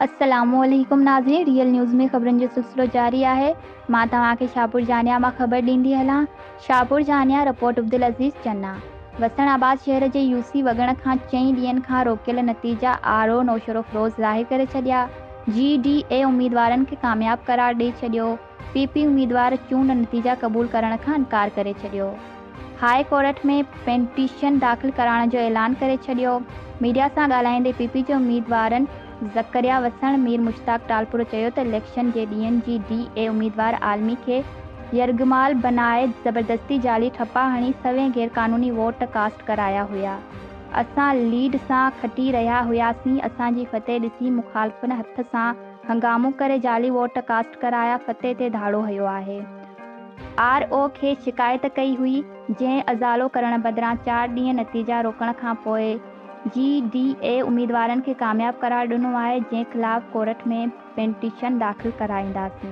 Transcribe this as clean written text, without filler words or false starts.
अस्सलामुअलैकुम नाज़रीन, real news में ख़बरनि जो सिलसिलो जारी आहे। मां तव्हांखे शाहपुर जानिया मां ख़बर ॾींदी हलां। शाहपुर जानिया रिपोर्ट अब्दुल अज़ीज़ चन्ना। वसण आबाद शहर जे यूसी वॻण खां 4 ॾींहंनि खां रोकियल नतीजा आरओ नौशरो फ़िरोज़ ज़ाहिर करे छॾिया। जीडीए उम्मीदवारनि खे कामयाब करार ॾेई छॾियो। पीपी उम्मीदवार चूंड नतीजा क़बूल करण खां इनकार करे छॾियो। हाई कोर्ट में पेटिशन दाख़िल कराइण जो ऐलान करे छॾियो। मीडिया सां ॻाल्हाईंदे पीपी जे उम्मीदवारनि ज़करिया वसण मीर मुश्ताक टालपुर चयो त इलेक्शन जे ॾींहंनि जी डीए उम्मीदवार आलमी खे यरगमाल बनाए ज़बरदस्ती जाली ठप्पा हणी सवें गैरकानूनी वोट कास्ट कराया हुआ। असां लीड सां खटी रहिया हुआसीं। असांजी फतेह ॾिसी मुखालफ़नि हथ सां हंगामो करे जाली वोट कास्ट कराया। फतेह ते धाड़ो हयो आहे। आरओ खे शिकायत कई हुई, जंहिं अज़ालो करण बदिरां 4 ॾींहं नतीजा रोकण खां पोइ जीडीए उम्मीदवारनि खे कामयाब करार ॾिनो आहे, जंहिं ख़िलाफ़ कोर्ट में पेटिशन दाख़िल कराईंदासीं।